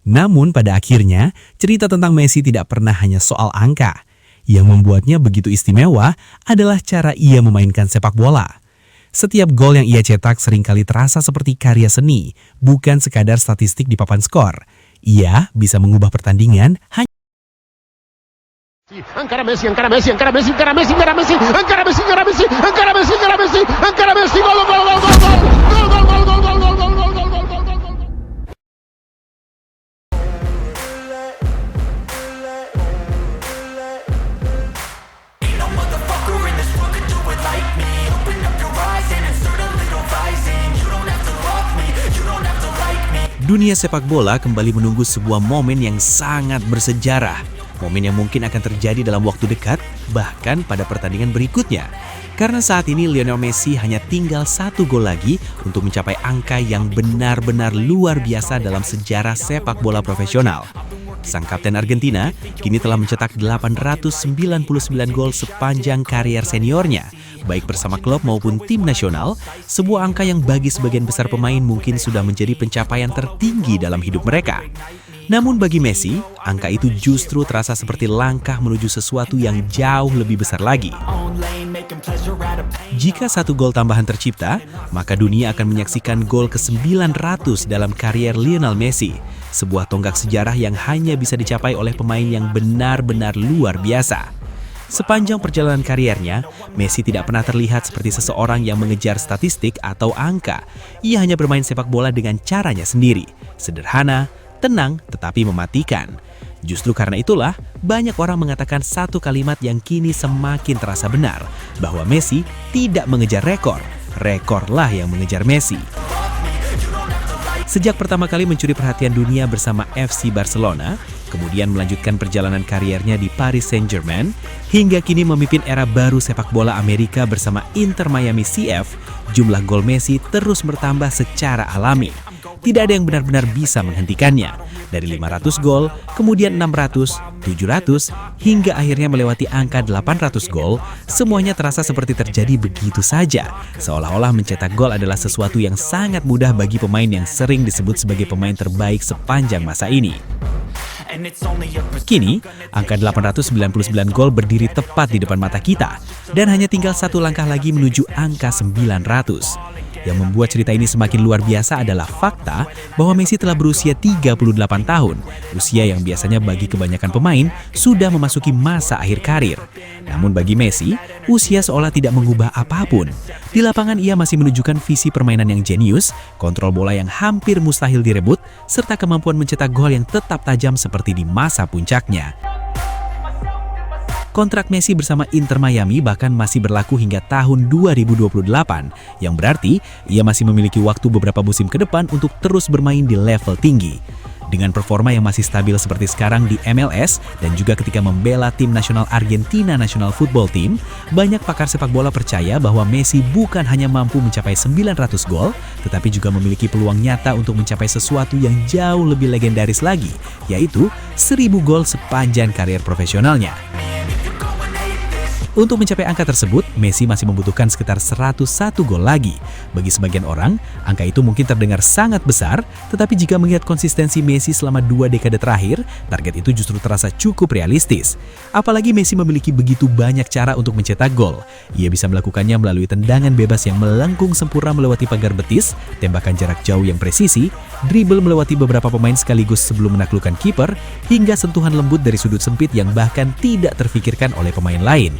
Namun pada akhirnya, cerita tentang Messi tidak pernah hanya soal angka. Yang membuatnya begitu istimewa adalah cara ia memainkan sepak bola. Setiap gol yang ia cetak seringkali terasa seperti karya seni, bukan sekadar statistik di papan skor. Ia bisa mengubah pertandingan hanya encara Messi, encara Messi, encara Messi, encara Messi, encara Messi, encara Messi, encara Messi, encara Messi, encara Messi, encara Messi, gol, gol, gol, gol, gol, gol, gol, gol, gol, gol, gol, gol, gol, gol, gol. Dunia sepak bola kembali menunggu sebuah momen yang sangat bersejarah. Momen yang mungkin akan terjadi dalam waktu dekat, bahkan pada pertandingan berikutnya. Karena saat ini Lionel Messi hanya tinggal 1 gol lagi untuk mencapai angka yang benar-benar luar biasa dalam sejarah sepak bola profesional. Sang kapten Argentina kini telah mencetak 899 gol sepanjang karier seniornya, baik bersama klub maupun tim nasional, sebuah angka yang bagi sebagian besar pemain mungkin sudah menjadi pencapaian tertinggi dalam hidup mereka. Namun bagi Messi, angka itu justru terasa seperti langkah menuju sesuatu yang jauh lebih besar lagi. Jika 1 gol tambahan tercipta, maka dunia akan menyaksikan gol ke-900 dalam karier Lionel Messi, sebuah tonggak sejarah yang hanya bisa dicapai oleh pemain yang benar-benar luar biasa. Sepanjang perjalanan kariernya, Messi tidak pernah terlihat seperti seseorang yang mengejar statistik atau angka. Ia hanya bermain sepak bola dengan caranya sendiri, sederhana, tenang, tetapi mematikan. Justru karena itulah, banyak orang mengatakan satu kalimat yang kini semakin terasa benar, bahwa Messi tidak mengejar rekor, rekorlah yang mengejar Messi. Sejak pertama kali mencuri perhatian dunia bersama FC Barcelona, kemudian melanjutkan perjalanan kariernya di Paris Saint-Germain, hingga kini memimpin era baru sepak bola Amerika bersama Inter Miami CF, jumlah gol Messi terus bertambah secara alami. Tidak ada yang benar-benar bisa menghentikannya. Dari 500 gol, kemudian 600, 700, hingga akhirnya melewati angka 800 gol, semuanya terasa seperti terjadi begitu saja. Seolah-olah mencetak gol adalah sesuatu yang sangat mudah bagi pemain yang sering disebut sebagai pemain terbaik sepanjang masa ini. Kini, angka 899 gol berdiri tepat di depan mata kita, dan hanya tinggal 1 langkah lagi menuju angka 900. Yang membuat cerita ini semakin luar biasa adalah fakta bahwa Messi telah berusia 38 tahun, usia yang biasanya bagi kebanyakan pemain sudah memasuki masa akhir karir. Namun bagi Messi, usia seolah tidak mengubah apapun. Di lapangan ia masih menunjukkan visi permainan yang jenius, kontrol bola yang hampir mustahil direbut, serta kemampuan mencetak gol yang tetap tajam seperti di masa puncaknya. Kontrak Messi bersama Inter Miami bahkan masih berlaku hingga tahun 2028, yang berarti ia masih memiliki waktu beberapa musim ke depan untuk terus bermain di level tinggi. Dengan performa yang masih stabil seperti sekarang di MLS dan juga ketika membela tim nasional Argentina National Football Team, banyak pakar sepak bola percaya bahwa Messi bukan hanya mampu mencapai 900 gol, tetapi juga memiliki peluang nyata untuk mencapai sesuatu yang jauh lebih legendaris lagi, yaitu 1000 gol sepanjang karier profesionalnya. Untuk mencapai angka tersebut, Messi masih membutuhkan sekitar 101 gol lagi. Bagi sebagian orang, angka itu mungkin terdengar sangat besar, tetapi jika melihat konsistensi Messi selama 2 dekade terakhir, target itu justru terasa cukup realistis. Apalagi Messi memiliki begitu banyak cara untuk mencetak gol. Ia bisa melakukannya melalui tendangan bebas yang melengkung sempurna melewati pagar betis, tembakan jarak jauh yang presisi, dribble melewati beberapa pemain sekaligus sebelum menaklukkan kiper, hingga sentuhan lembut dari sudut sempit yang bahkan tidak terfikirkan oleh pemain lain.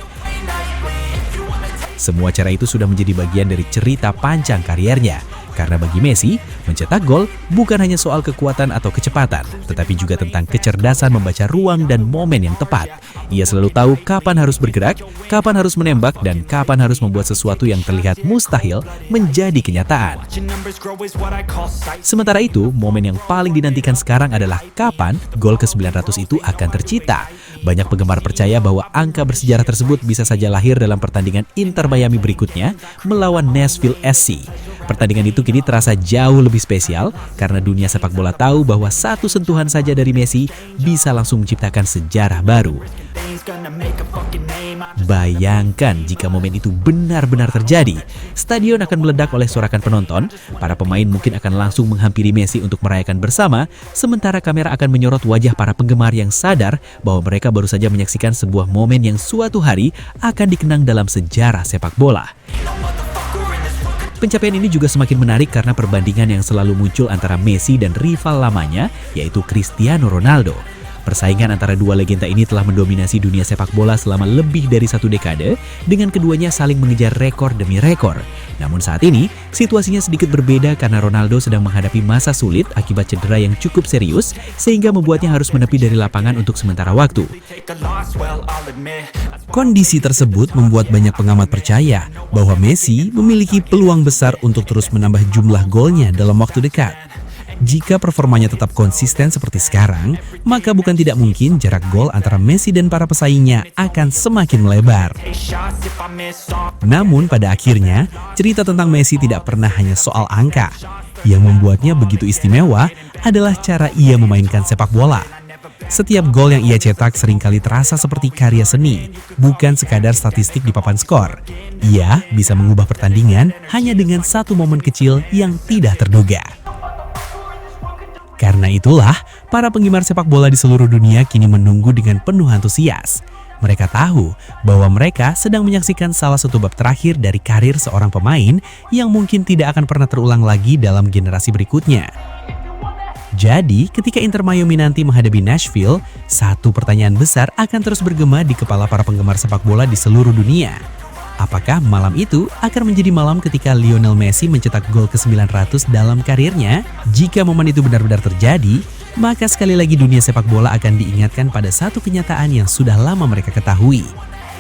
Semua cara itu sudah menjadi bagian dari cerita panjang kariernya. Karena bagi Messi, mencetak gol bukan hanya soal kekuatan atau kecepatan, tetapi juga tentang kecerdasan membaca ruang dan momen yang tepat. Ia selalu tahu kapan harus bergerak, kapan harus menembak, dan kapan harus membuat sesuatu yang terlihat mustahil menjadi kenyataan. Sementara itu, momen yang paling dinantikan sekarang adalah kapan gol ke-900 itu akan tercipta. Banyak penggemar percaya bahwa angka bersejarah tersebut bisa saja lahir dalam pertandingan Inter Miami berikutnya melawan Nashville SC. Pertandingan itu kini terasa jauh lebih spesial karena dunia sepak bola tahu bahwa satu sentuhan saja dari Messi bisa langsung menciptakan sejarah baru. Bayangkan jika momen itu benar-benar terjadi, stadion akan meledak oleh sorakan penonton, para pemain mungkin akan langsung menghampiri Messi untuk merayakan bersama, sementara kamera akan menyorot wajah para penggemar yang sadar bahwa mereka baru saja menyaksikan sebuah momen yang suatu hari akan dikenang dalam sejarah sepak bola. Pencapaian ini juga semakin menarik karena perbandingan yang selalu muncul antara Messi dan rival lamanya, yaitu Cristiano Ronaldo. Persaingan antara dua legenda ini telah mendominasi dunia sepak bola selama lebih dari 1 dekade, dengan keduanya saling mengejar rekor demi rekor. Namun saat ini, situasinya sedikit berbeda karena Ronaldo sedang menghadapi masa sulit akibat cedera yang cukup serius, sehingga membuatnya harus menepi dari lapangan untuk sementara waktu. Kondisi tersebut membuat banyak pengamat percaya bahwa Messi memiliki peluang besar untuk terus menambah jumlah golnya dalam waktu dekat. Jika performanya tetap konsisten seperti sekarang, maka bukan tidak mungkin jarak gol antara Messi dan para pesaingnya akan semakin melebar. Namun pada akhirnya, cerita tentang Messi tidak pernah hanya soal angka. Yang membuatnya begitu istimewa adalah cara ia memainkan sepak bola. Setiap gol yang ia cetak seringkali terasa seperti karya seni, bukan sekadar statistik di papan skor. Ia bisa mengubah pertandingan hanya dengan satu momen kecil yang tidak terduga. Karena itulah, para penggemar sepak bola di seluruh dunia kini menunggu dengan penuh antusias. Mereka tahu bahwa mereka sedang menyaksikan salah satu bab terakhir dari karir seorang pemain yang mungkin tidak akan pernah terulang lagi dalam generasi berikutnya. Jadi, ketika Inter Miami nanti menghadapi Nashville, satu pertanyaan besar akan terus bergema di kepala para penggemar sepak bola di seluruh dunia. Apakah malam itu akan menjadi malam ketika Lionel Messi mencetak gol ke-900 dalam karirnya? Jika momen itu benar-benar terjadi, maka sekali lagi dunia sepak bola akan diingatkan pada satu kenyataan yang sudah lama mereka ketahui.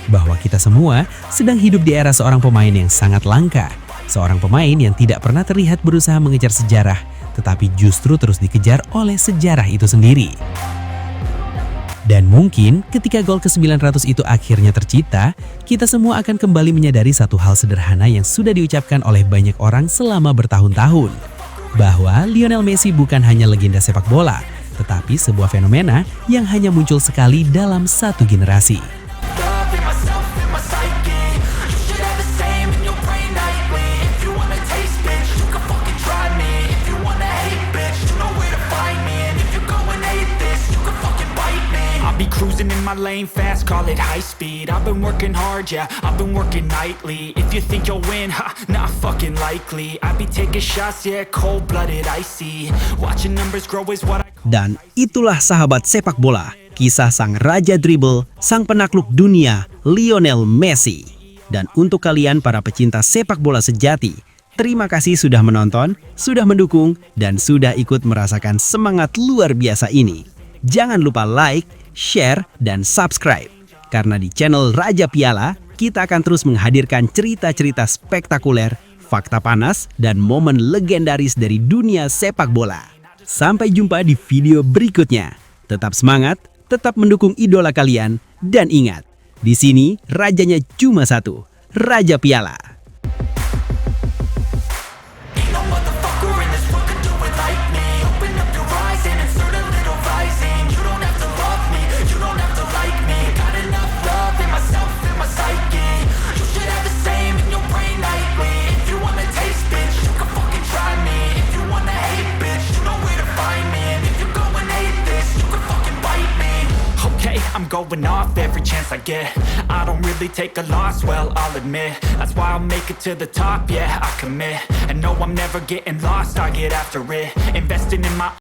Bahwa kita semua sedang hidup di era seorang pemain yang sangat langka. Seorang pemain yang tidak pernah terlihat berusaha mengejar sejarah, tetapi justru terus dikejar oleh sejarah itu sendiri. Dan mungkin ketika gol ke-900 itu akhirnya tercipta, kita semua akan kembali menyadari satu hal sederhana yang sudah diucapkan oleh banyak orang selama bertahun-tahun. Bahwa Lionel Messi bukan hanya legenda sepak bola, tetapi sebuah fenomena yang hanya muncul sekali dalam satu generasi. Cruising in my lane fast, call it high speed. I've been working hard, yeah, I've been working nightly. If you think you'll win, ha, not fucking likely. I be taking shots, yeah, cold-blooded, icy. Watching numbers grow is what I... Dan itulah sahabat sepak bola, kisah sang raja dribble, sang penakluk dunia, Lionel Messi. Dan untuk kalian para pecinta sepak bola sejati, terima kasih sudah menonton, sudah mendukung, dan sudah ikut merasakan semangat luar biasa ini. Jangan lupa like, share, dan subscribe. Karena di channel Raja Piala, kita akan terus menghadirkan cerita-cerita spektakuler, fakta panas, dan momen legendaris dari dunia sepak bola. Sampai jumpa di video berikutnya. Tetap semangat, tetap mendukung idola kalian, dan ingat, di sini rajanya cuma satu, Raja Piala. I'm going off every chance I get. I don't really take a loss, well, I'll admit. That's why I'll make it to the top, yeah, I commit. And no, I'm never getting lost, I get after it. Investing in my